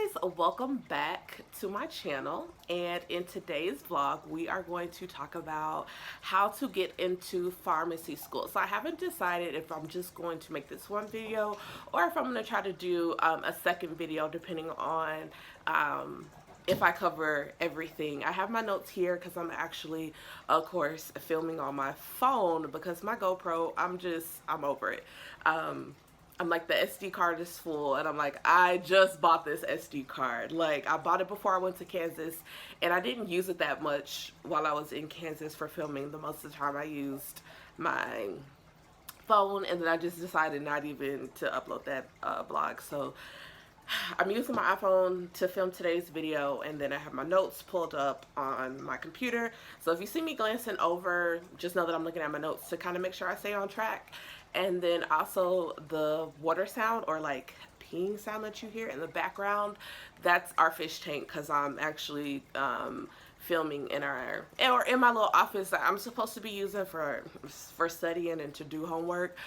guys, welcome back to my channel, and in today's vlog we are going to talk about how to get into pharmacy school. So I haven't decided if I'm just going to make this one video or if I'm going to try to do a second video depending on if I cover everything. I have my notes here because I'm actually, of course, filming on my phone because my GoPro, I'm over it. I'm like, the SD card is full, and I'm like, I just bought this SD card. Like, I bought it before I went to Kansas, and I didn't use it that much while I was in Kansas for filming. The most of the time I used my phone, and then I just decided not even to upload that vlog. So I'm using my iPhone to film today's video, and then I have my notes pulled up on my computer. So if you see me glancing over, just know that I'm looking at my notes to kind of make sure I stay on track. And then also the water sound, or like peeing sound that you hear in the background, that's our fish tank, because I'm actually filming in my little office that I'm supposed to be using for studying and to do homework.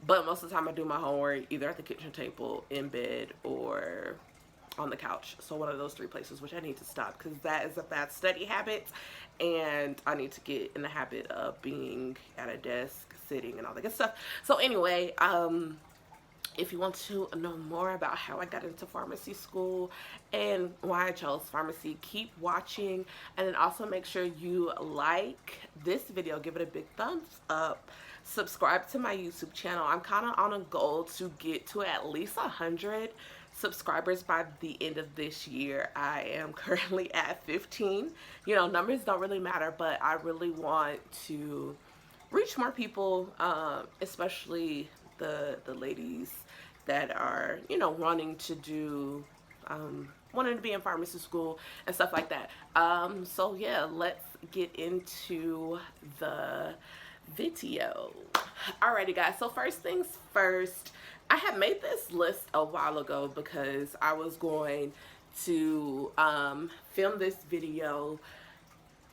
But most of the time I do my homework either at the kitchen table, in bed, or on the couch. So one of those three places, which I need to stop because that is a bad study habit, and I need to get in the habit of being at a desk, sitting, and all that good stuff. So anyway, if you want to know more about how I got into pharmacy school and why I chose pharmacy, keep watching. And then also make sure you like this video, give it a big thumbs up, subscribe to my YouTube channel. I'm kind of on a goal to get to at least 100 subscribers by the end of this year. I am currently at 15. You know, numbers don't really matter, but I really want to reach more people, especially the ladies that are, you know, wanting to do wanting to be in pharmacy school and stuff like that. So yeah, let's get into the video. Alrighty guys, so first things first, I had made this list a while ago because I was going to film this video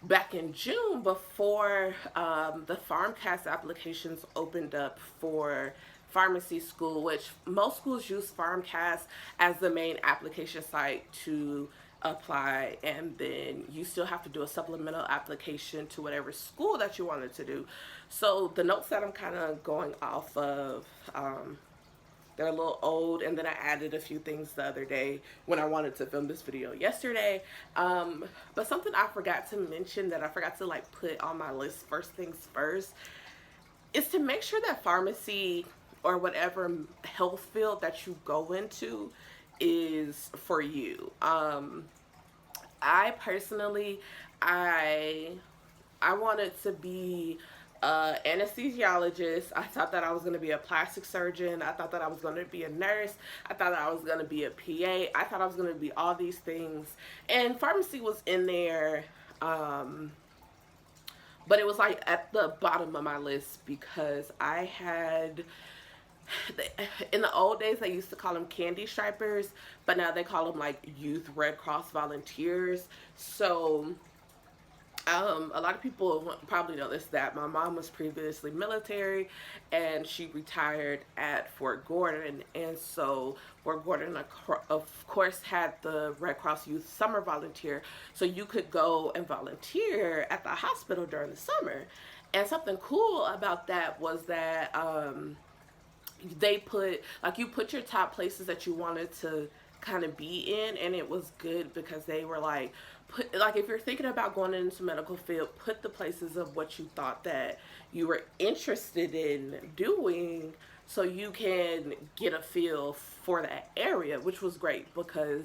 back in June before the PharmCast applications opened up for pharmacy school, which most schools use PharmCast as the main application site to apply, and then you still have to do a supplemental application to whatever school that you wanted to do. So the notes that I'm kind of going off of, they're a little old, and then I added a few things the other day when I wanted to film this video yesterday. But something I forgot to mention, that I forgot to like put on my list first things first, is to make sure that pharmacy or whatever health field that you go into is for you. I personally, I wanted to be anesthesiologist. I thought that I was going to be a plastic surgeon. I thought that I was going to be a nurse. I thought that I was going to be a PA. I thought I was going to be all these things. And pharmacy was in there, but it was like at the bottom of my list because I had, in the old days they used to call them candy stripers, but now they call them like youth Red Cross volunteers. So a lot of people probably know this, that my mom was previously military and she retired at Fort Gordon, and so Fort Gordon of course had the Red Cross Youth Summer Volunteer, so you could go and volunteer at the hospital during the summer. And something cool about that was that they put, like, you put your top places that you wanted to kind of be in, and it was good because they were like, like, if you're thinking about going into medical field, put the places of what you thought that you were interested in doing so you can get a feel for that area, which was great because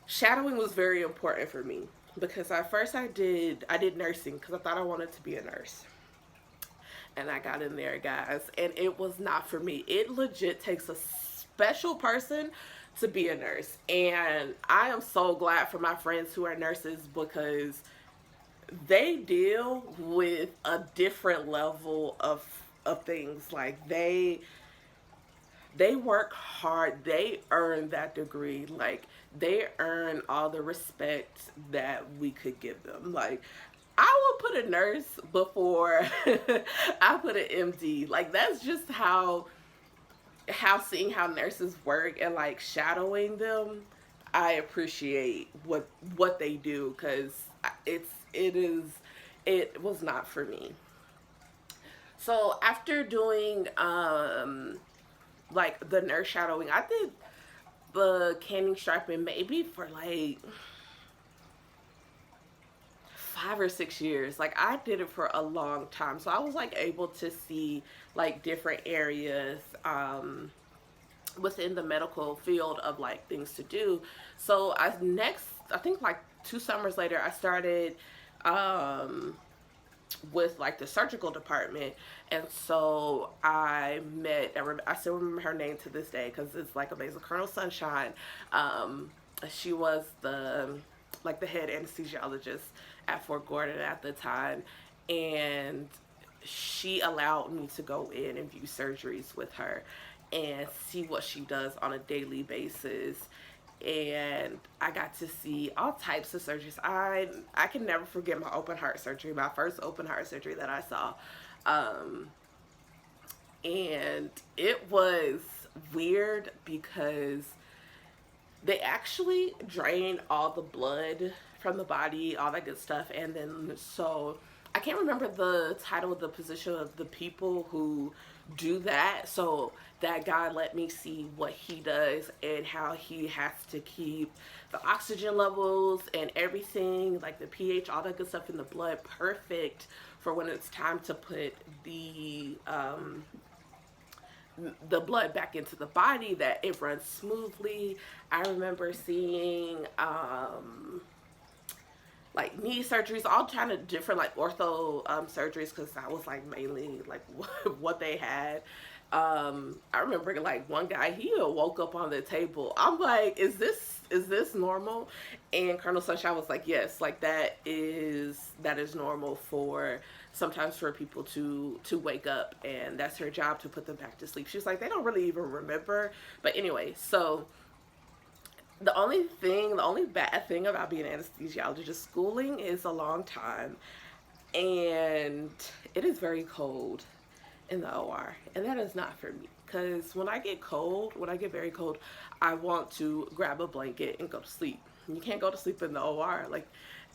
shadowing was very important for me. Because at first I did nursing because I thought I wanted to be a nurse. And I got in there, guys, and it was not for me. It legit takes a special person to be a nurse, and I am so glad for my friends who are nurses because they deal with a different level of things. Like, they work hard, they earn that degree, like they earn all the respect that we could give them. Like, I would put a nurse before I put an MD. Like, that's just how seeing how nurses work and like shadowing them, I appreciate what they do, because it was not for me. So after doing like the nurse shadowing, I did the canning striping maybe for like 5 or 6 years. Like I did it for a long time, so I was like able to see like different areas within the medical field of like things to do. So I think like 2 summers later, I started um with like the surgical department. And so I met, I still remember her name to this day because it's like amazing, Colonel Sunshine. um she was the like the head anesthesiologist at Fort Gordon at the time, and she allowed me to go in and view surgeries with her and see what she does on a daily basis. And I got to see all types of surgeries. I can never forget my open heart surgery, my first open heart surgery that I saw. Um, and it was weird because they actually drain all the blood from the body, all that good stuff. And then, so I can't remember the title of the position of the people who do that. So that guy let me see what he does and how he has to keep the oxygen levels and everything, like the pH, all that good stuff in the blood, perfect for when it's time to put the blood back into the body, that it runs smoothly. I remember seeing like knee surgeries, all kind of different like ortho surgeries, because that was like mainly like what they had. I remember like one guy, he woke up on the table. I'm like, is this normal? And Colonel Sunshine was like, yes, like that is normal for sometimes for people to wake up, and that's her job to put them back to sleep. She was like, they don't really even remember. But anyway, so the only bad thing about being an anesthesiologist, schooling is a long time, and it is very cold in the OR, and that is not for me. Because when I get very cold, I want to grab a blanket and go to sleep. You can't go to sleep in the OR. Like,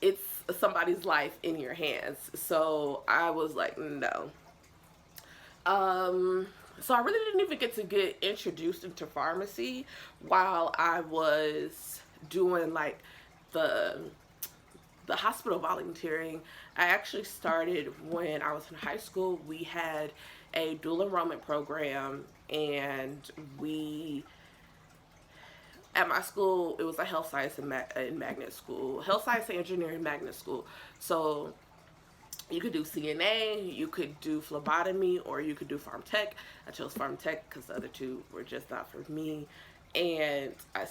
it's somebody's life in your hands. So I was like, no. Um, so I really didn't even get to get introduced into pharmacy while I was doing like the the hospital volunteering. I actually started when I was in high school. We had a dual enrollment program, and we at my school, it was a health science and magnet school, health science and engineering magnet school. So you could do CNA, you could do phlebotomy, or you could do pharm tech. I chose pharm tech because the other two were just not for me. And I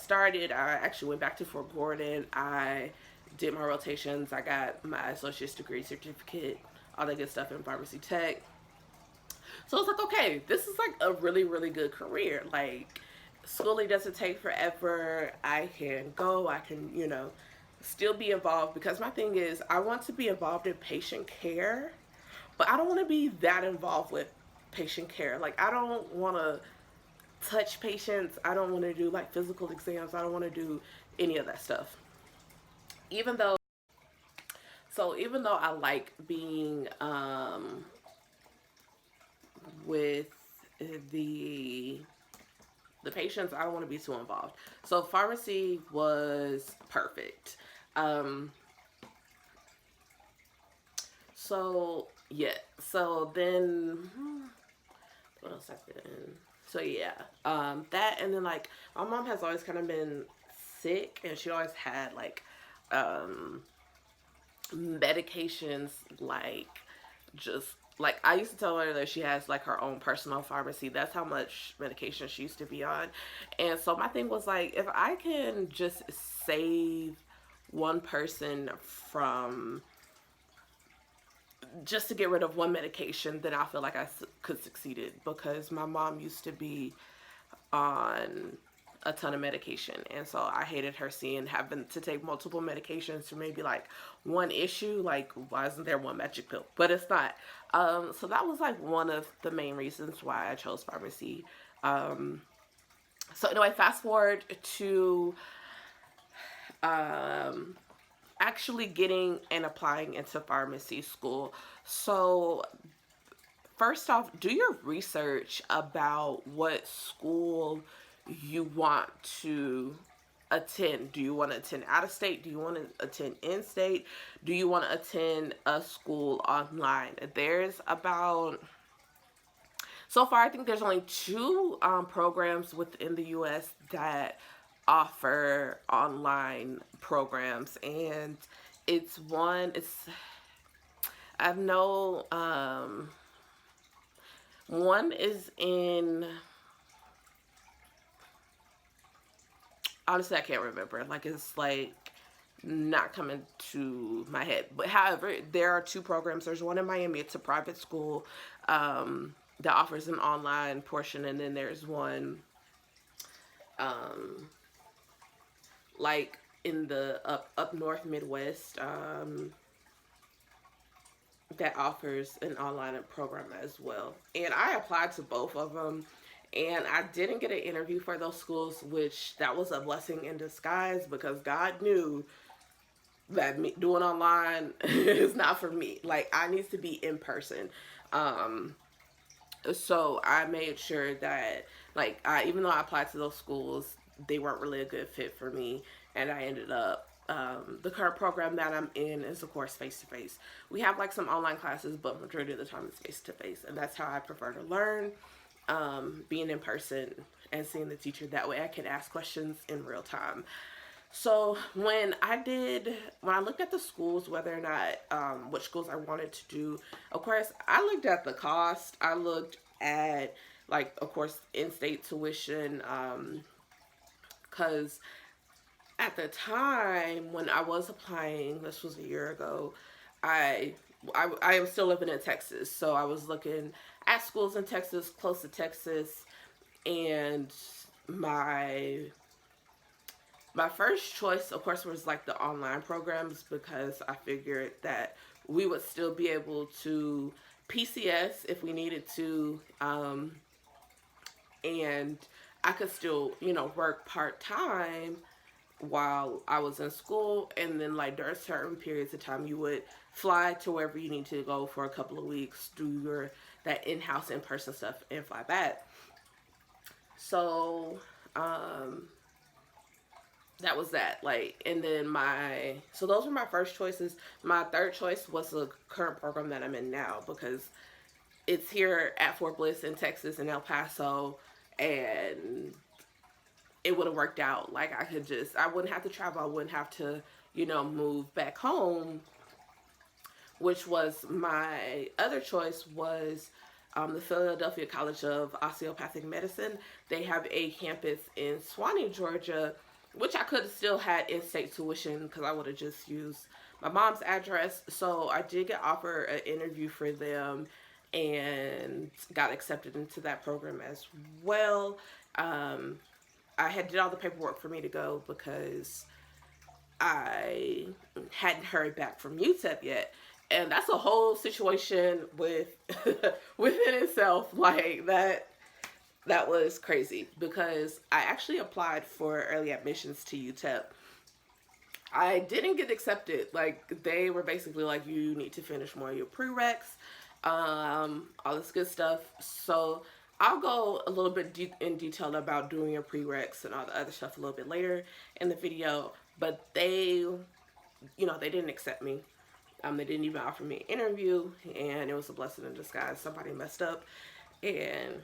actually went back to Fort Gordon. I did my rotations. I got my associate's degree certificate, all that good stuff in pharmacy tech. So it's like, okay, this is like a really, really good career. Like, schooling doesn't take forever. I can go, I can, still be involved, because my thing is, I want to be involved in patient care, but I don't want to be that involved with patient care. Like, I don't want to touch patients. I don't want to do like physical exams. I don't want to do any of that stuff. Even though, even though I like being with the the patients, I don't want to be too involved. So pharmacy was perfect. Um, so yeah. So then, what else I did? So yeah, that, and then like my mom has always kind of been sick, and she always had like um, medications, like just like I used to tell her that she has like her own personal pharmacy. That's how much medication she used to be on. And so my thing was like, if I can just save one person from just to get rid of one medication, then I feel like could succeed, because my mom used to be on a ton of medication, and so I hated her seeing having to take multiple medications for maybe like one issue. Like, why isn't there one magic pill? But it's not. So that was like one of the main reasons why I chose pharmacy. So anyway, fast forward to um, actually getting and applying into pharmacy school. So first off, do your research about what school you want to attend. Do you want to attend out of state? Do you want to attend in state? Do you want to attend a school online? There's about, so far, I think there's only two programs within the U.S. that offer online programs, and it's I know one is in, honestly I can't remember, like it's like not coming to my head, but however there are two programs. There's one in Miami, it's a private school that offers an online portion, and then there's one um like in the up north Midwest that offers an online program as well. And I applied to both of them, and I didn't get an interview for those schools, which that was a blessing in disguise, because God knew that me doing online is not for me. Like, I need to be in person. Um, so I made sure that, like, even though I applied to those schools, they weren't really a good fit for me, and I ended up, the current program that I'm in is, of course, face to face. We have like some online classes, but majority of the time it's face to face, and that's how I prefer to learn, being in person and seeing the teacher. That way I can ask questions in real time. So when I looked at the schools, whether or not, which schools I wanted to do, of course, I looked at the cost. I looked at, like, of course, in-state tuition, because at the time when I was applying, this was a year ago, I, I am still living in Texas, so I was looking at schools in Texas, close to Texas, and my my first choice, of course, was like the online programs, because I figured that we would still be able to PCS if we needed to, and I could still, work part time while I was in school. And then, like, there are certain periods of time you would fly to wherever you need to go for a couple of weeks, do that in-house, in-person stuff, and fly back. So, that was that. Like, and then so those were my first choices. My third choice was the current program that I'm in now, because it's here at Fort Bliss in Texas, in El Paso, and it would have worked out. Like, I wouldn't have to travel. I wouldn't have to, move back home, which was my other choice, was the Philadelphia College of Osteopathic Medicine. They have a campus in Swanee, Georgia, which I could have still had in-state tuition, because I would have just used my mom's address. So I did get offered an interview for them and got accepted into that program as well. I had did all the paperwork for me to go, because I hadn't heard back from UTEP yet. And that's a whole situation within itself. Like, that was crazy, because I actually applied for early admissions to UTEP. I didn't get accepted. Like, they were basically like, you need to finish more of your prereqs, all this good stuff. So I'll go a little bit in detail about doing your prereqs and all the other stuff a little bit later in the video. But they didn't accept me. They didn't even offer me an interview, and it was a blessing in disguise. Somebody messed up, and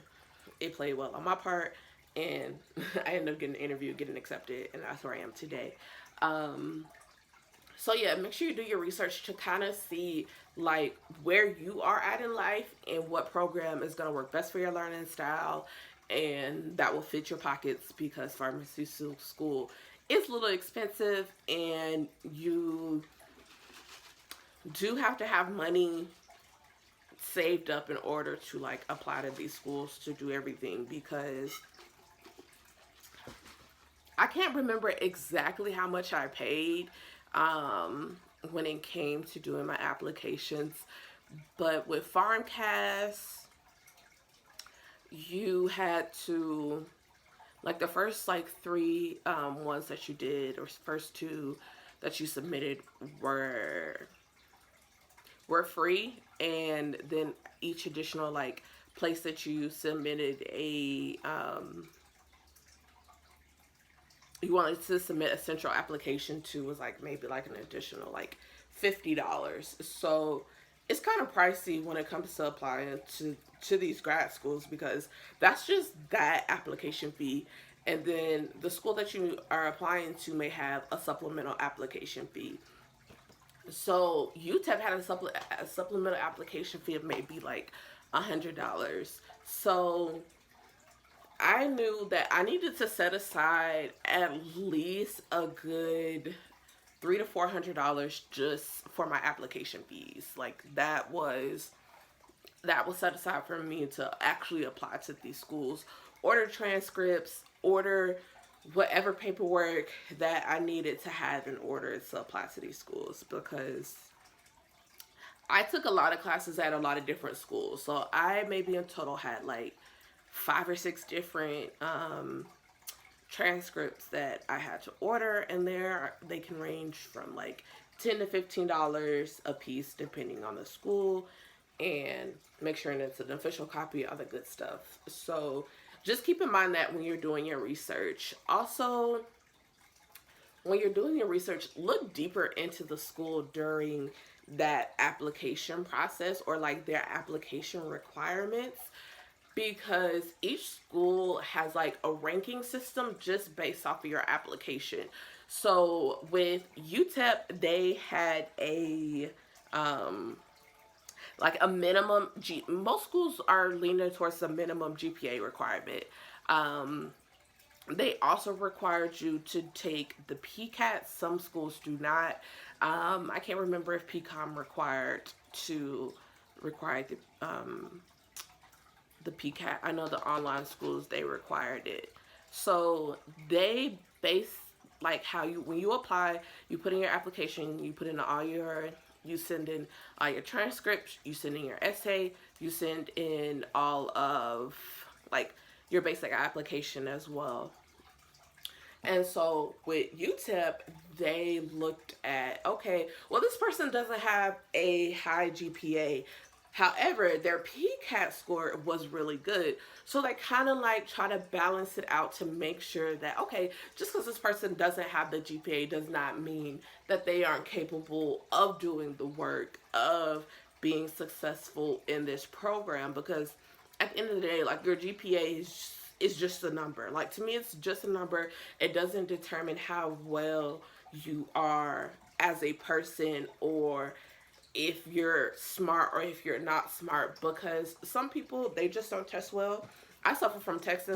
it played well on my part, and I ended up getting an interview, getting accepted, and that's where I am today. So yeah, make sure you do your research to kind of see, like, where you are at in life and what program is going to work best for your learning style, and that will fit your pockets, because pharmacy school is a little expensive, and you do have to have money saved up in order to, like, apply to these schools to do everything, because I can't remember exactly how much I paid when it came to doing my applications, but with FarmCast, you had to like the first like three ones that you did, or first two that you submitted, were were free, and then each additional like place that you submitted a you wanted to submit a central application to was like maybe like an additional like $50. So it's kind of pricey when it comes to applying to these grad schools, because that's just that application fee. And then the school that you are applying to may have a supplemental application fee. So UTEP had a supplemental application fee of maybe like $100. So I knew that I needed to set aside at least a good $300 to $400 just for my application fees. Like that was set aside for me to actually apply to these schools, order transcripts, order whatever paperwork that I needed to have in order to apply to these schools, because I took a lot of classes at a lot of different schools. So I maybe in total had like 5 or 6 different transcripts that I had to order, and there they can range from like $10 to $15 a piece depending on the school, and make sure that it's an official copy, all the good stuff. So just keep in mind that when you're doing your research. Also, when you're doing your research, look deeper into the school during that application process, or like their application requirements, because each school has like a ranking system just based off of your application. So with UTEP, they had a like a minimum most schools are leaning towards the minimum GPA requirement. They also required you to take the PCAT. Some schools do not. I can't remember if PCOM required the PCAT. I know the online schools, they required it. So they base like how you, when you apply, you put in your application, you put in all your, you send in all your transcripts, you send in your essay, you send in all of like your basic application as well. And so with UTEP, they looked at, okay, well, this person doesn't have a high GPA. However, their PCAT score was really good. So they kind of like try to balance it out to make sure that, okay, just because this person doesn't have the GPA does not mean that they aren't capable of doing the work, of being successful in this program. Because at the end of the day, like, your GPA is just a number. Like, to me, it's just a number. It doesn't determine how well you are as a person, or if you're smart or if you're not smart, because some people, they just don't test well. I suffer from test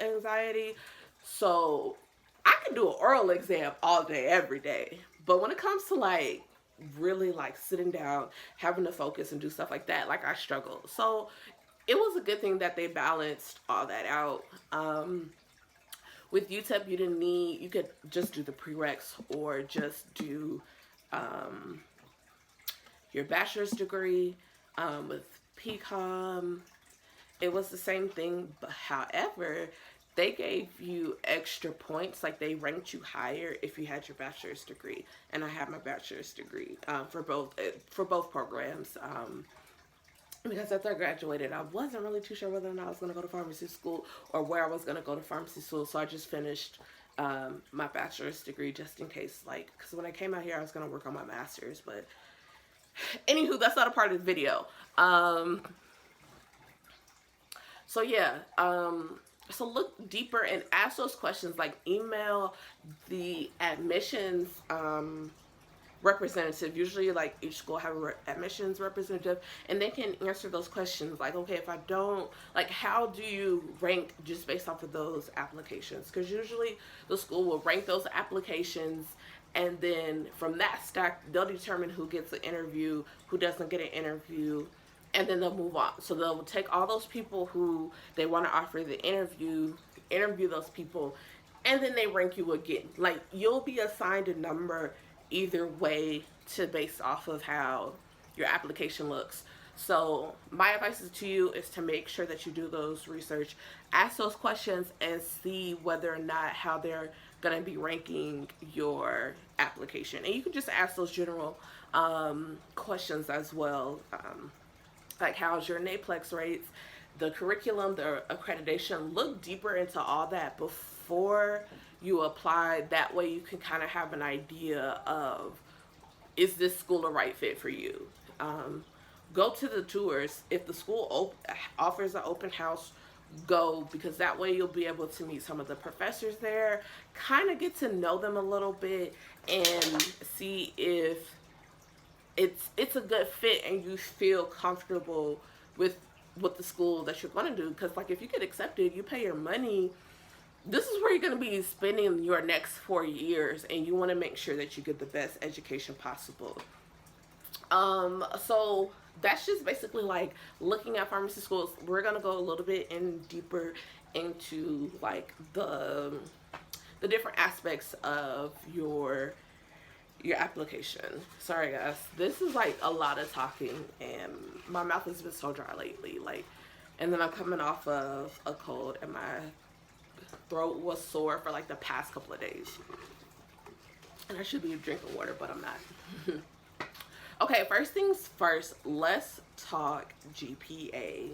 anxiety, so I can do an oral exam all day every day, but when it comes to like really like sitting down, having to focus and do stuff like that, like, I struggle. So it was a good thing that they balanced all that out. With UTEP, you didn't need, you could just do the prereqs, or just do your bachelor's degree. With PCOM, it was the same thing, but however, they gave you extra points, like they ranked you higher if you had your bachelor's degree. And I have my bachelor's degree for both programs. Because after I graduated, I wasn't really too sure whether or not I was going to go to pharmacy school or where I was going to go to pharmacy school. So I just finished my bachelor's degree just in case, like, because when I came out here, I was going to work on my master's. But anywho, that's not a part of the video. So yeah, so look deeper and ask those questions, like email the admissions representative. Usually, like, each school have an admissions representative, and they can answer those questions, like, okay, if I don't, like, how do you rank just based off of those applications? Because usually the school will rank those applications, and then from that stack, they'll determine who gets an interview, who doesn't get an interview, and then they'll move on. So they'll take all those people who they want to offer the interview those people, and then they rank you again. Like, you'll be assigned a number either way, to base off of how your application looks. So my advice to you is to make sure that you do those research, ask those questions, and see whether or not how they're going to be ranking your application. And you can just ask those general questions as well, like how's your NAPLEX rates, the curriculum, the accreditation. Look deeper into all that before you apply. That way you can kind of have an idea of, is this school a right fit for you? Go to the tours. If the school offers an open house, go, because that way you'll be able to meet some of the professors there, kind of get to know them a little bit, and see if it's a good fit and you feel comfortable with the school that you're going to do. Because like if you get accepted, you pay your money, this is where you're going to be spending your next 4 years, and you want to make sure that you get the best education possible. So that's just basically like looking at pharmacy schools. We're going to go a little bit deeper into like the different aspects of your application. Sorry guys, this is like a lot of talking and my mouth has been so dry lately, like, and then I'm coming off of a cold and my throat was sore for like the past couple of days, and I should be drinking water, but I'm not. Okay, first things first, let's talk GPA.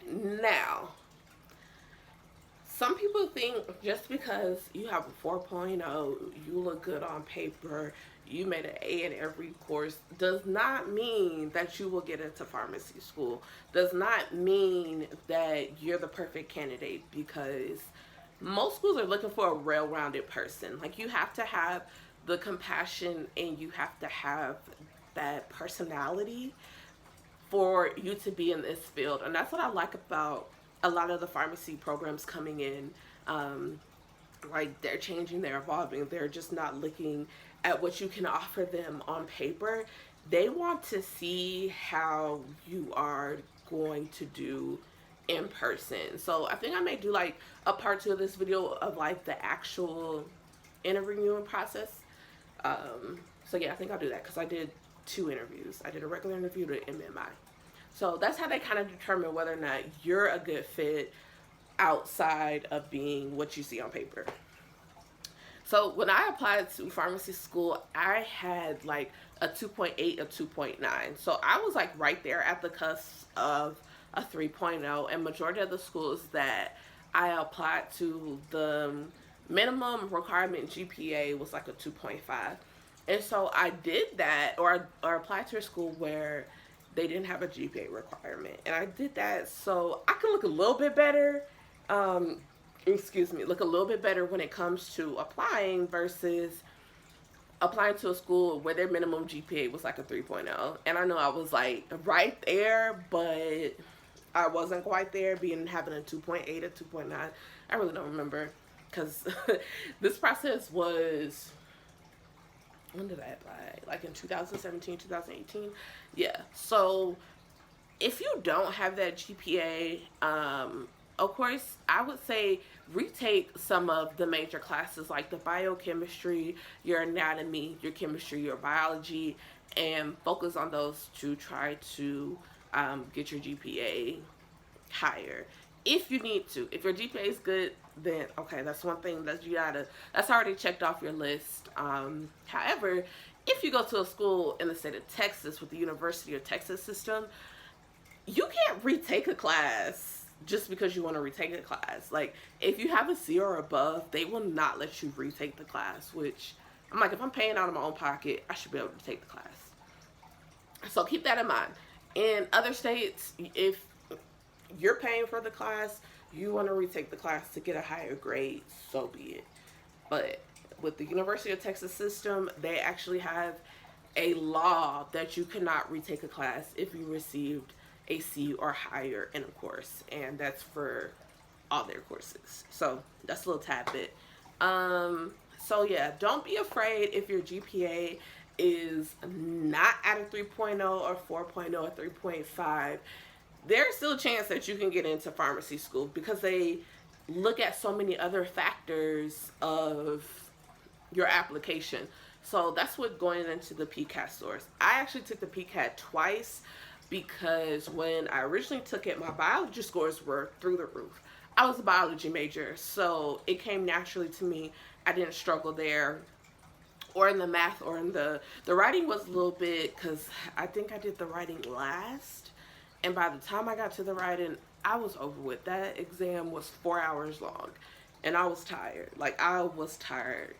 Now, some people think just because you have a 4.0, you look good on paper, you made an A in every course, does not mean that you will get into pharmacy school. Does not mean that you're the perfect candidate, because most schools are looking for a well-rounded person. Like, you have to have the compassion and you have to have that personality for you to be in this field. And that's what I like about a lot of the pharmacy programs coming in. Like, they're changing, they're evolving, they're just not looking at what you can offer them on paper. They want to see how you are going to do in person. So I think I may do like a part 2 of this video of like the actual interviewing process. So yeah, I think I'll do that, because I did 2 interviews. I did a regular interview to MMI. So that's how they kind of determine whether or not you're a good fit outside of being what you see on paper. So when I applied to pharmacy school, I had like a 2.8, a 2.9. So I was like right there at the cusp of a 3.0, and majority of the schools that I applied to, the minimum requirement GPA was like a 2.5. And so I did that, or applied to a school where they didn't have a GPA requirement. And I did that so I could look a little bit better, look a little bit better when it comes to applying versus applying to a school where their minimum GPA was like a 3.0. And I know I was like right there, but I wasn't quite there, having a 2.8, a 2.9. I really don't remember, because this process was, when did I apply? Like in 2017, 2018? Yeah. So if you don't have that GPA, of course, I would say retake some of the major classes like the biochemistry, your anatomy, your chemistry, your biology, and focus on those to try to get your GPA higher. If you need to. If your GPA is good, then okay, that's one thing that that's already checked off your list. However, if you go to a school in the state of Texas with the University of Texas system, you can't retake a class just because you want to retake a class. Like, if you have a C or above, they will not let you retake the class, which I'm like, if I'm paying out of my own pocket, I should be able to take the class. So keep that in mind. In other states, if you're paying for the class, you want to retake the class to get a higher grade, so be it. But with the University of Texas system, they actually have a law that you cannot retake a class if you received a C or higher in a course, and that's for all their courses. So that's a little tad bit. So yeah, don't be afraid if your GPA is not at a 3.0 or 4.0 or 3.5. There's still a chance that you can get into pharmacy school, because they look at so many other factors of your application. So that's what going into the PCAT source. I actually took the PCAT twice. because when I originally took it, my biology scores were through the roof. I was a biology major, so it came naturally to me. I didn't struggle there, or in the math, or in the writing was a little bit, because I think I did the writing last, and by the time I got to the writing, I was over with. That exam was 4 hours long, and I was tired. Like, I was tired.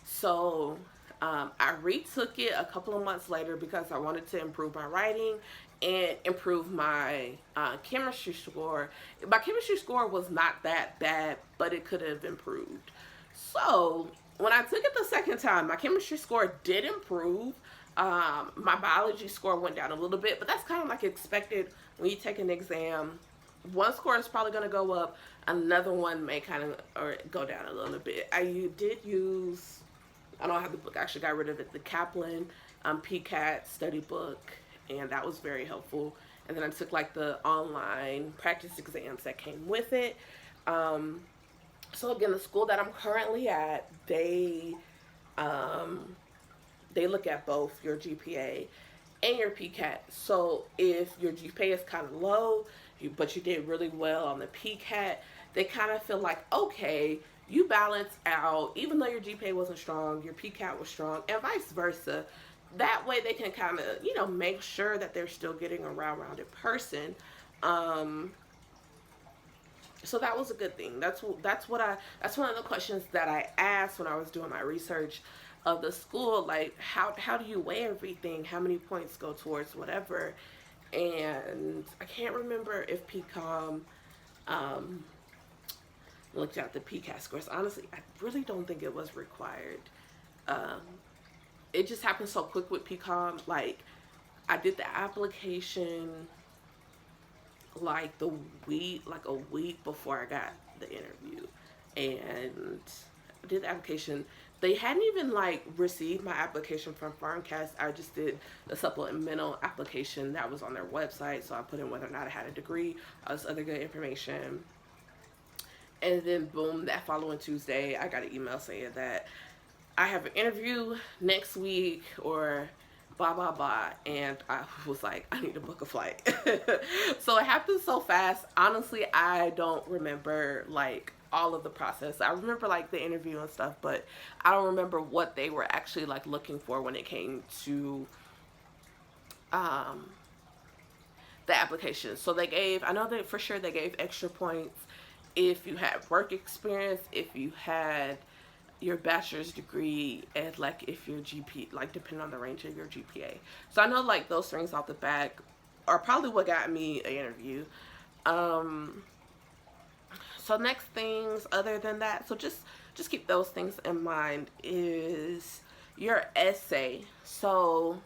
So I retook it a couple of months later because I wanted to improve my writing and improve my chemistry score. My chemistry score was not that bad, but it could have improved. So when I took it the second time, my chemistry score did improve. My biology score went down a little bit, but that's kind of like expected when you take an exam. One score is probably going to go up, another one may kind of or go down a little bit. I did use, I don't have the book, I actually got rid of it, the Kaplan PCAT study book, and that was very helpful. And then I took like the online practice exams that came with it. So again, the school that I'm currently at, they look at both your GPA and your PCAT. So if your GPA is kind of low, but you did really well on the PCAT, they kind of feel like, okay, you balance out. Even though your GPA wasn't strong, your PCAT was strong, and vice versa. That way they can kind of, make sure that they're still getting a well-rounded person. So that was a good thing. That's one of the questions that I asked when I was doing my research of the school. Like, how do you weigh everything? How many points go towards whatever? And I can't remember if PCOM looked at the PCAT scores. Honestly, I really don't think it was required. It just happened so quick with PCOM. Like, I did the application like a week before I got the interview, and I did the application. They hadn't even like received my application from Farmcast. I just did the supplemental application that was on their website, so I put in whether or not I had a degree, all this other good information. And then boom, that following Tuesday, I got an email saying that I have an interview next week, or blah blah blah, and I was like, I need to book a flight. So it happened so fast. Honestly, I don't remember like all of the process. I remember like the interview and stuff, but I don't remember what they were actually like looking for when it came to the application. So I know that for sure they gave extra points if you had work experience, if you had your bachelor's degree, and like if your GP, like depending on the range of your GPA. So I know like those things off the back are probably what got me an interview. So next things other than that, so just keep those things in mind, is your essay. So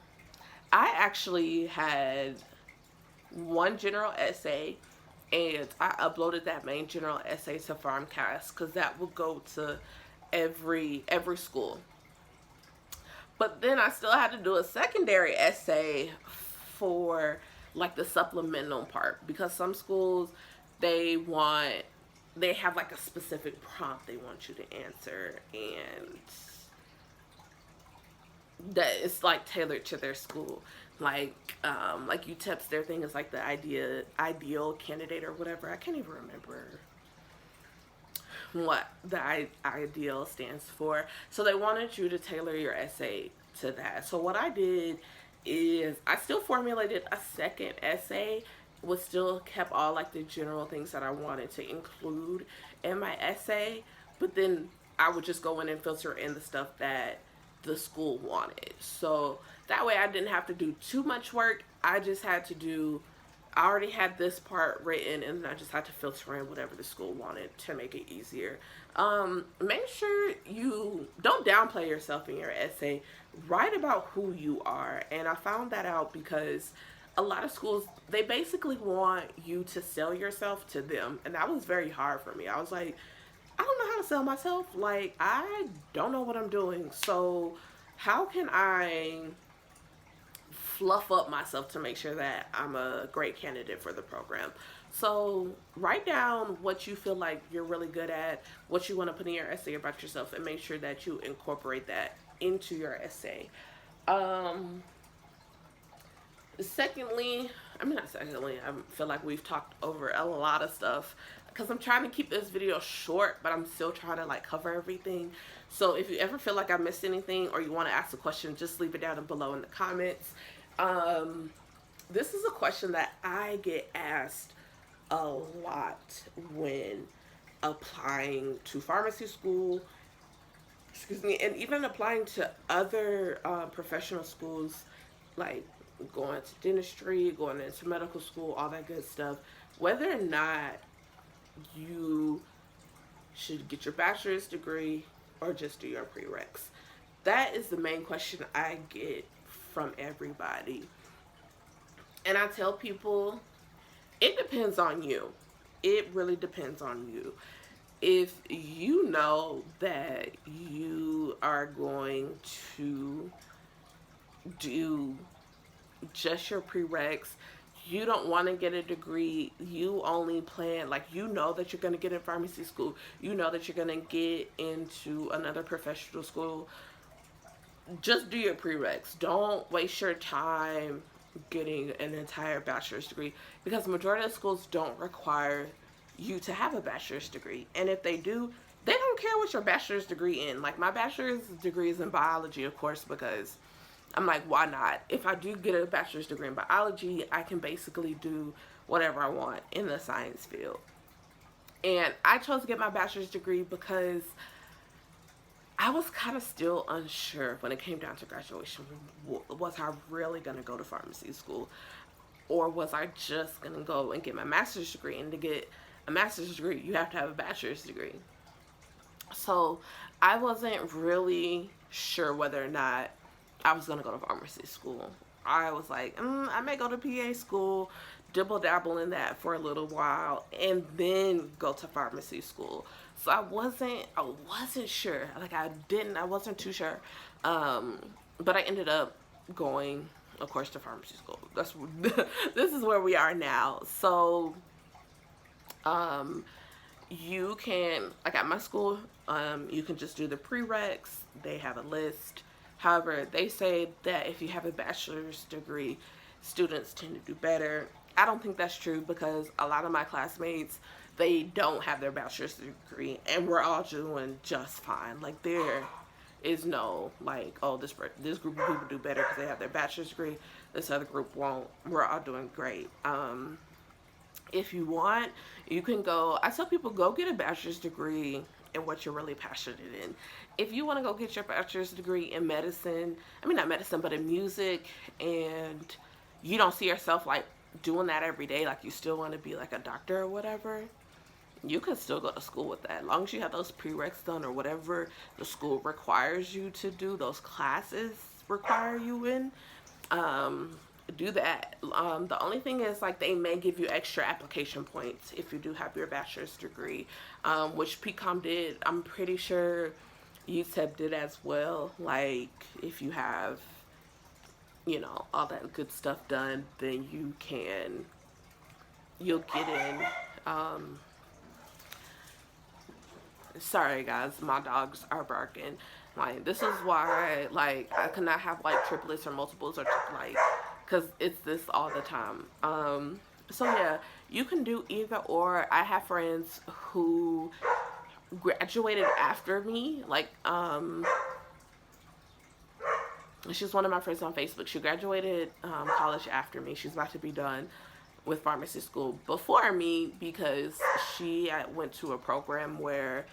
I actually had one general essay, and I uploaded that main general essay to Farmcast because that will go to every school. But then I still had to do a secondary essay for like the supplemental part, because some schools they have like a specific prompt they want you to answer, and that it's like tailored to their school. Like UTEP's, their thing is like the ideal candidate or whatever. I can't even remember what the ideal stands for. So they wanted you to tailor your essay to that. So what I did is I still formulated a second essay, was still kept all like the general things that I wanted to include in my essay, but then I would just go in and filter in the stuff that the school wanted. So that way I didn't have to do too much work. I already had this part written, and I just had to filter in whatever the school wanted to make it easier. Make sure you don't downplay yourself in your essay. Write about who you are. And I found that out because a lot of schools, they basically want you to sell yourself to them. And that was very hard for me. I was like, I don't know how to sell myself. Like, I don't know what I'm doing. So how can I fluff up myself to make sure that I'm a great candidate for the program? So write down what you feel like you're really good at, what you want to put in your essay about yourself, and make sure that you incorporate that into your essay. Secondly, I mean, not secondly, I feel like we've talked over a lot of stuff because I'm trying to keep this video short, but I'm still trying to like cover everything. So if you ever feel like I missed anything or you want to ask a question, just leave it down below in the comments. Um, this is a question that I get asked a lot when applying to pharmacy school, excuse me, and even applying to other professional schools, like going to dentistry, going into medical school, all that good stuff, whether or not you should get your bachelor's degree or just do your prereqs. That is the main question I get from everybody. And I tell people, it depends on you. It really depends on you. If you know that you are going to do just your prereqs, you don't want to get a degree, you only plan, like, you know that you're going to get in pharmacy school, you know that you're going to get into another professional school, just do your prereqs. Don't waste your time getting an entire bachelor's degree, because the majority of schools don't require you to have a bachelor's degree. And if they do, they don't care what your bachelor's degree in. Like, my bachelor's degree is in biology, of course, because I'm like, why not? If I do get a bachelor's degree in biology, I can basically do whatever I want in the science field. And I chose to get my bachelor's degree because I was kind of still unsure when it came down to graduation. Was I really going to go to pharmacy school? Or was I just going to go and get my master's degree? And to get a master's degree, you have to have a bachelor's degree. So I wasn't really sure whether or not I was going to go to pharmacy school. I was like, I may go to PA school, dibble dabble in that for a little while, and then go to pharmacy school. So I wasn't sure. Like, I wasn't too sure. But I ended up going, of course, to pharmacy school. This is where we are now. So, you can, like at my school, you can just do the prereqs. They have a list. However, they say that if you have a bachelor's degree, students tend to do better. I don't think that's true, because a lot of my classmates, they don't have their bachelor's degree, and we're all doing just fine. Like, there is no, like, oh, this group of people do better because they have their bachelor's degree, this other group won't. We're all doing great. If you want, you can go, I tell people, go get a bachelor's degree in what you're really passionate in. If you want to go get your bachelor's degree in medicine, I mean, not medicine, but in music, and you don't see yourself like doing that every day, like you still want to be like a doctor or whatever, you can still go to school with that. As long as you have those prereqs done, or whatever the school requires you to do, those classes require you in, do that. The only thing is, like, they may give you extra application points if you do have your bachelor's degree, which PCOM did. I'm pretty sure UTEP did as well. Like, if you have, you know, all that good stuff done, then you'll get in. Sorry guys, my dogs are barking. Like, this is why, like, I could not have like triplets or multiples, or like, because it's this all the time. So yeah, you can do either or. I have friends who graduated after me. Like, she's one of my friends on Facebook. She graduated college after me. She's about to be done with pharmacy school before me, because she went to a program where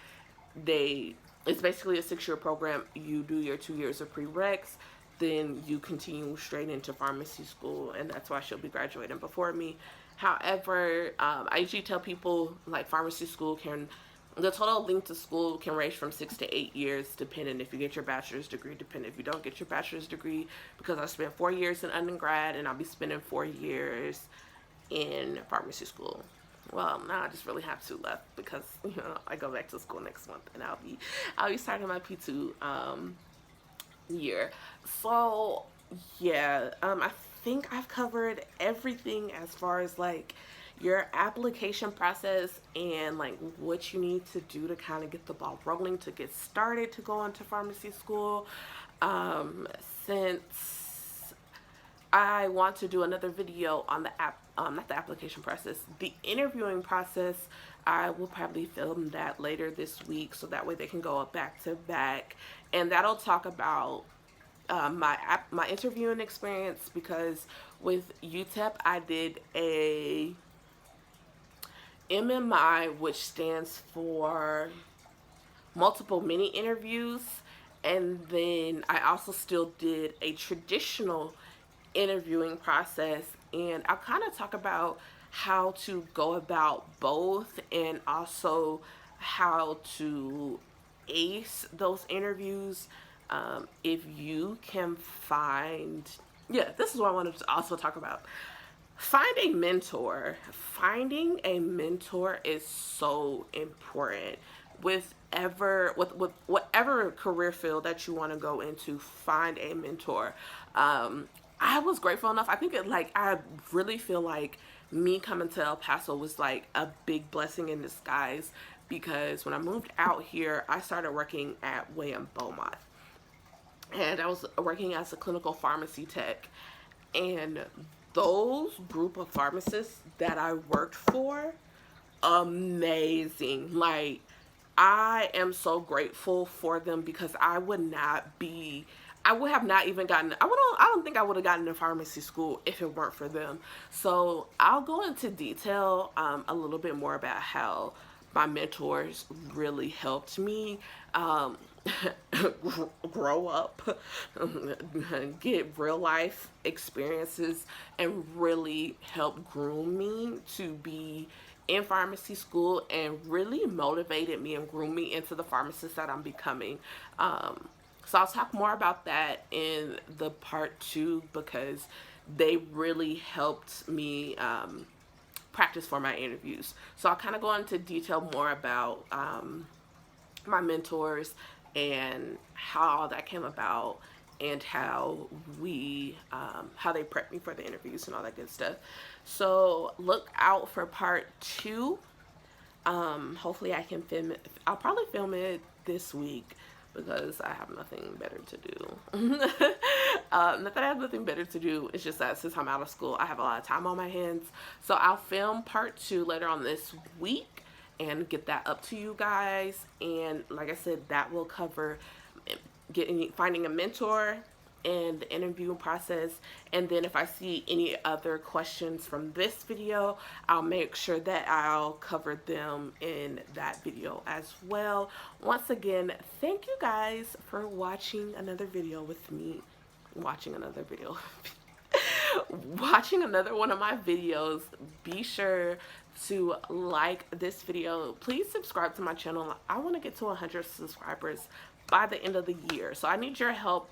it's basically a 6-year program. You do your 2 years of prereqs, then you continue straight into pharmacy school, and that's why she'll be graduating before me. However, I usually tell people, like, pharmacy school the total length of school can range from 6 to 8 years, depending if you get your bachelor's degree, depending if you don't get your bachelor's degree, because I spent 4 years in undergrad, and I'll be spending 4 years in pharmacy school. Well, now I just really have 2 left, because, you know, I go back to school next month, and I'll be starting my P2 year. So yeah, I think I've covered everything as far as like your application process and like what you need to do to kind of get the ball rolling to get started to go into pharmacy school. Since I want to do another video on the not the application process, the interviewing process. I will probably film that later this week so that way they can go back to back, and that'll talk about my interviewing experience, because with UTEP I did a MMI, which stands for multiple mini interviews, and then I also still did a traditional interviewing process, and I'll kind of talk about how to go about both and also how to ace those interviews. If you can find, yeah, this is what I wanted to also talk about. Find a mentor. Finding a mentor is so important with whatever career field that you want to go into. Find a mentor. I was grateful enough. I think I really feel like me coming to El Paso was like a big blessing in disguise, because when I moved out here, I started working at William Beaumont, and I was working as a clinical pharmacy tech, and those group of pharmacists that I worked for, amazing. Like, I am so grateful for them, because I would have not even gotten, I don't think I would have gotten to pharmacy school if it weren't for them. So I'll go into detail a little bit more about how my mentors really helped me grow up, get real life experiences, and really help groom me to be in pharmacy school, and really motivated me and groomed me into the pharmacist that I'm becoming. So I'll talk more about that in the part 2, because they really helped me practice for my interviews. So I'll kind of go into detail more about my mentors and how all that came about, and how how they prepped me for the interviews and all that good stuff. So look out for part 2. Hopefully I can film it. I'll probably film it this week, because I have nothing better to do. Not that I have nothing better to do, it's just that since I'm out of school, I have a lot of time on my hands. So I'll film part 2 later on this week and get that up to you guys. And like I said, that will cover finding a mentor and the interviewing process. And then if I see any other questions from this video, I'll make sure that I'll cover them in that video as well. Once again, thank you guys for watching another video with me. Watching another one of my videos. Be sure to like this video. Please subscribe to my channel. I want to get to 100 subscribers by the end of the year, so I need your help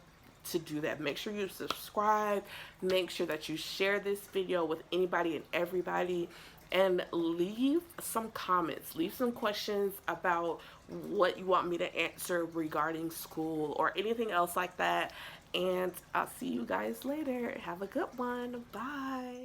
to do that. Make sure you subscribe, make sure that you share this video with anybody and everybody, and leave some comments, leave some questions about what you want me to answer regarding school or anything else like that. And I'll see you guys later. Have a good one. Bye.